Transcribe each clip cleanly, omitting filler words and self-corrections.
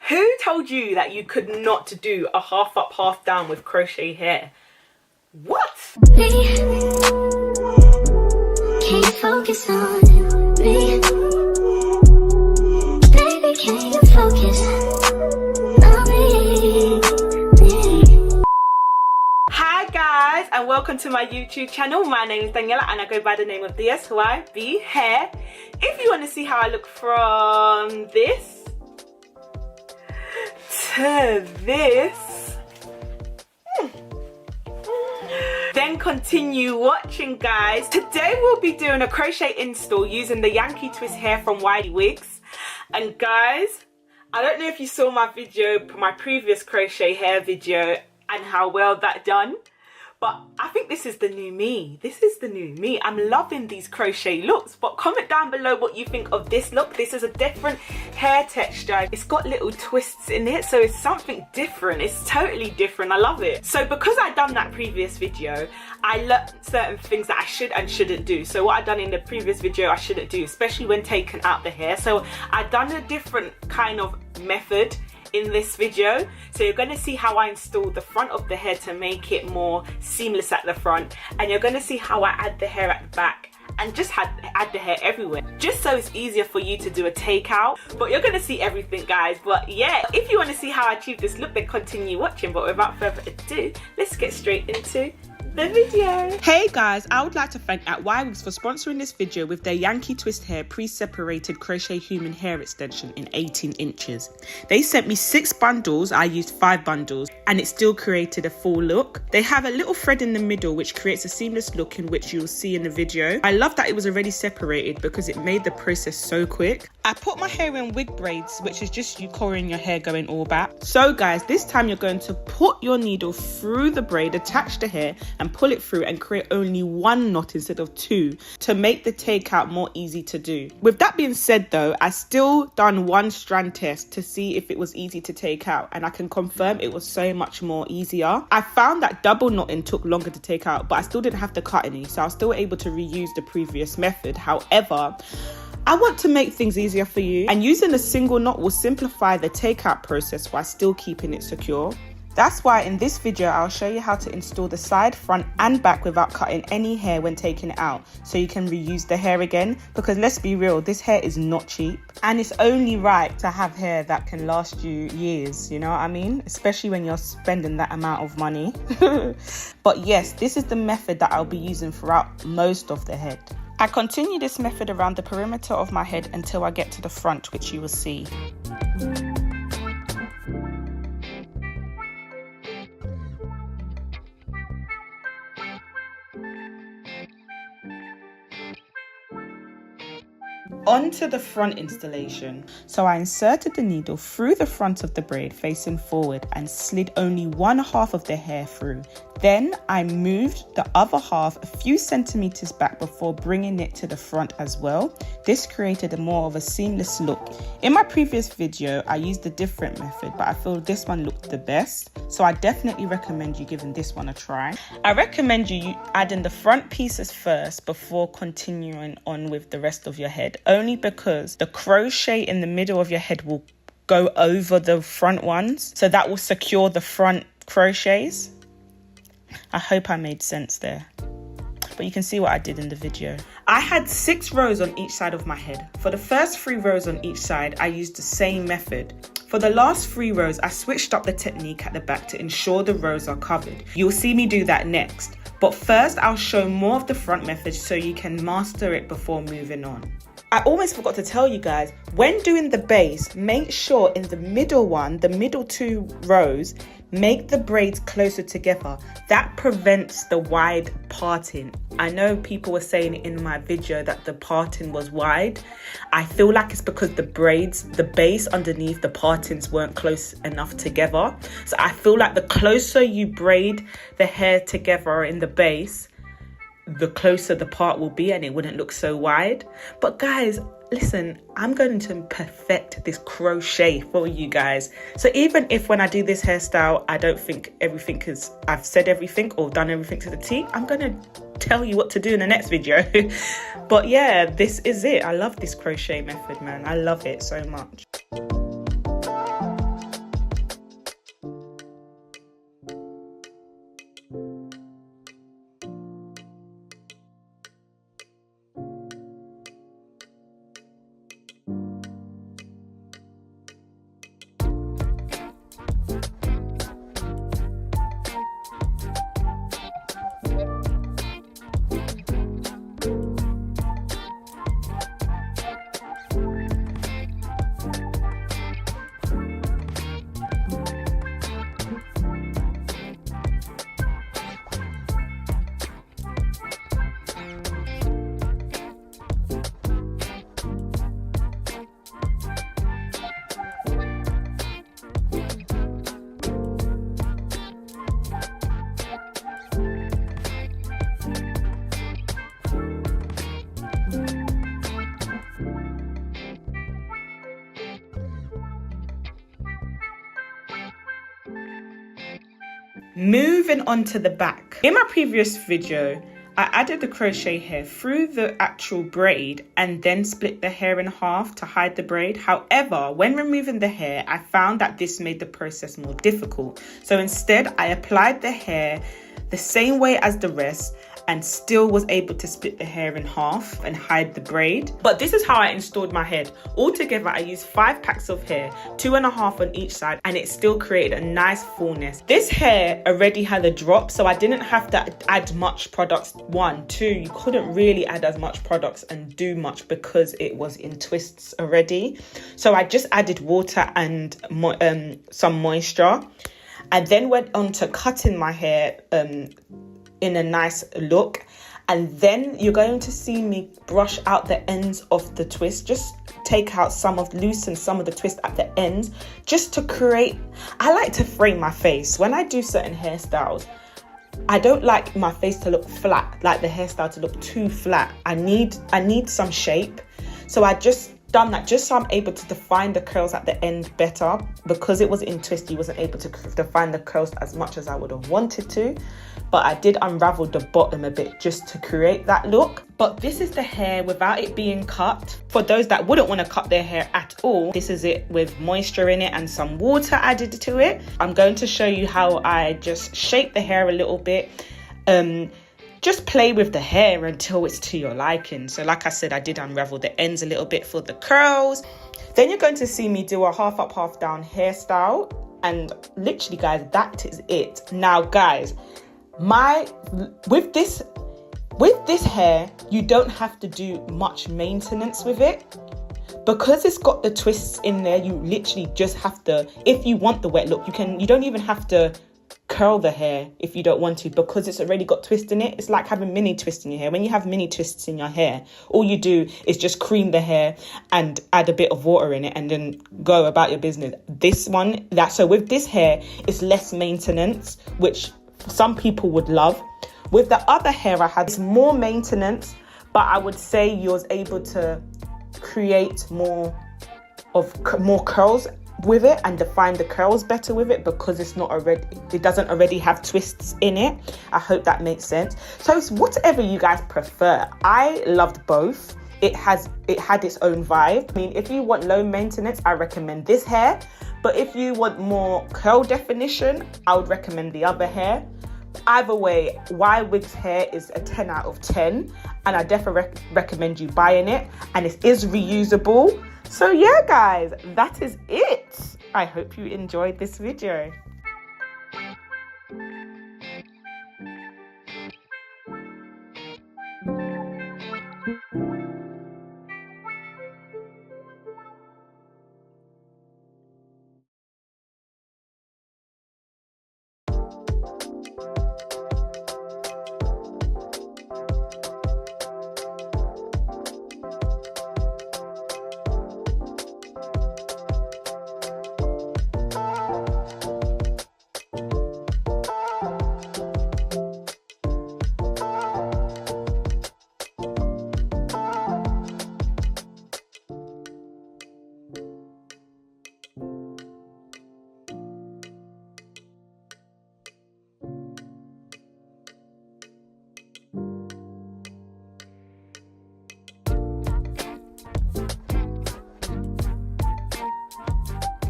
Who told you that you could not do a half up, half down with crochet hair? What? Can you focus on me? Baby, can you focus on me? Hi guys, and welcome to my YouTube channel. My name is Daniela and I go by the name of DSYB Hair. If you want to see how I look from this to this, then continue watching, guys. Today we'll be doing a crochet install using the Yankee twist hair from Ywigs. And guys, I don't know if you saw my video, my previous crochet hair video, and how well that done, but I think this is the new me. This is the new me. I'm loving these crochet looks, but comment down below what you think of this look. This is a different hair texture. It's got little twists in it, so it's something different. It's totally different. I love it. So because I done that previous video, I learned certain things that I should and shouldn't do. So what I done in the previous video I shouldn't do, especially when taking out the hair. So I done a different kind of method in this video. So you're going to see how I install the front of the hair to make it more seamless at the front, and you're going to see how I add the hair at the back and just add the hair everywhere, just so it's easier for you to do a takeout. But you're going to see everything, guys. But yeah, if you want to see how I achieve this look, then continue watching. But without further ado, let's get straight into the video. Hey guys, I would like to thank Ywigs for sponsoring this video with their Yankee twist hair pre-separated crochet human hair extension in 18 inches. They sent me 6 bundles. I used 5 bundles and it still created a full look. They have a little thread in the middle which creates a seamless look, in which you'll see in the video. I love that it was already separated because it made the process so quick. I put my hair in wig braids, which is just you coiling your hair going all back. So guys, this time you're going to put your needle through the braid, attach the hair and pull it through and create only 1 knot instead of 2 to make the takeout more easy to do. With that being said though, I still done 1 strand test to see if it was easy to take out, and I can confirm it was so much more easier. I found that double knotting took longer to take out, but I still didn't have to cut any, so I was still able to reuse the previous method. However, I want to make things easier for you, and using a single knot will simplify the takeout process while still keeping it secure. That's why in this video I'll show you how to install the side, front and back without cutting any hair when taking it out, so you can reuse the hair again, because let's be real, this hair is not cheap and it's only right to have hair that can last you years, you know what I mean? Especially when you're spending that amount of money. But yes, this is the method that I'll be using throughout most of the head. I continue this method around the perimeter of my head until I get to the front, which you will see. Onto the front installation. So I inserted the needle through the front of the braid facing forward and slid only 1/2 of the hair through. Then I moved the other half a few centimeters back before bringing it to the front as well. This created a more of a seamless look. In my previous video I used a different method, but I feel this one looked the best, so I definitely recommend you giving this one a try. I recommend you adding the front pieces first before continuing on with the rest of your head, only because the crochet in the middle of your head will go over the front ones, so that will secure the front crochets. I hope I made sense there, but you can see what I did in the video. I had 6 rows on each side of my head. For the first 3 rows on each side, I used the same method. For the last 3 rows, I switched up the technique at the back to ensure the rows are covered. You'll see me do that next, but first I'll show more of the front method so you can master it before moving on. I almost forgot to tell you guys, when doing the base, make sure in the middle one, the middle 2 rows, make the braids closer together. That prevents the wide parting. I know people were saying in my video that the parting was wide. I feel like it's because the braids, the base underneath, the partings weren't close enough together. So I feel like the closer you braid the hair together in the base, the closer the part will be and it wouldn't look so wide. But guys, listen, I'm going to perfect this crochet for you guys. So even if when I do this hairstyle, I don't think everything is, I've said everything or done everything to the T, I'm going to tell you what to do in the next video. But yeah, this is it. I love this crochet method, man. I love it so much. Moving on to the back. In my previous video, I added the crochet hair through the actual braid and then split the hair in half to hide the braid. However, when removing the hair, I found that this made the process more difficult. So instead, I applied the hair the same way as the rest and still was able to split the hair in half and hide the braid. But this is how I installed my head. Altogether, I used 5 packs of hair, 2.5 on each side, and it still created a nice fullness. This hair already had a drop, so I didn't have to add much products. 1, 2, you couldn't really add as much products and do much because it was in twists already. So I just added water and some moisture. I then went on to cutting my hair in a nice look, and then you're going to see me brush out the ends of the twist. Just take out loosen some of the twist at the ends, just to create. I like to frame my face when I do certain hairstyles. I don't like my face to look flat, like the hairstyle to look too flat. I need some shape, so I just done that just so I'm able to define the curls at the end better. Because it was in twist, you wasn't able to define the curls as much as I would have wanted to, but I did unravel the bottom a bit just to create that look. But this is the hair without it being cut. For those that wouldn't want to cut their hair at all, this is it with moisture in it and some water added to it. I'm going to show you how I just shape the hair a little bit. Just play with the hair until it's to your liking. So like I said, I did unravel the ends a little bit for the curls. Then you're going to see me do a half up, half down hairstyle. And literally, guys, that is it. Now, guys, with this hair, you don't have to do much maintenance with it. Because it's got the twists in there, you literally just have to, if you want the wet look, you don't even have to curl the hair if you don't want to, because it's already got twist in it. It's like having mini twists in your hair. When you have mini twists in your hair, all you do is just cream the hair and add a bit of water in it and then go about your business. So with this hair, it's less maintenance, which some people would love. With the other hair I had, it's more maintenance, but I would say you're able to create more curls with it and define the curls better with it, because it doesn't already have twists in it. I hope that makes sense. So it's whatever you guys prefer. I loved both. It had its own vibe. I mean, if you want low maintenance, I recommend this hair, but if you want more curl definition, I would recommend the other hair. Either way, Ywigs hair is a 10 out of 10, and I definitely recommend you buying it, and it is reusable. So yeah, guys, that is it. I hope you enjoyed this video.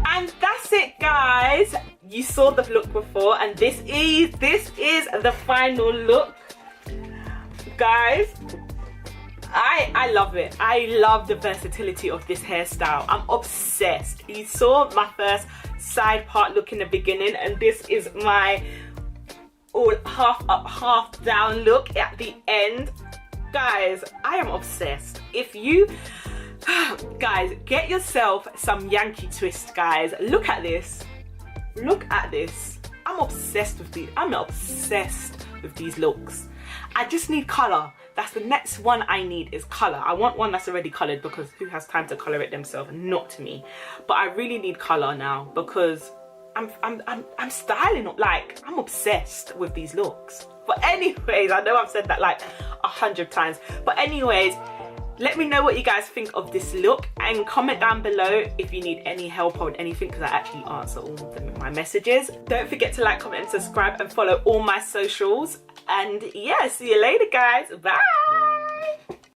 And that's it, guys. You saw the look before, and this is the final look, guys. I love it. I love the versatility of this hairstyle. I'm obsessed. You saw my first side part look in the beginning, and this is my all half up, half down look at the end. Guys, I am obsessed. If you guys, get yourself some Yanky twist, guys. Look at this. Look at this. I'm obsessed with these. I'm obsessed with these looks. I just need color. That's the next one I need, is color. I want one that's already colored, because who has time to color it themselves? Not me. But I really need color now, because I'm styling up. Like, I'm obsessed with these looks. But anyways, I know I've said that like 100 times. But anyways, Let me know what you guys think of this look, and comment down below if you need any help on anything, because I actually answer all of them in my messages. Don't forget to like, comment and subscribe, and follow all my socials. And yeah, see you later guys. Bye.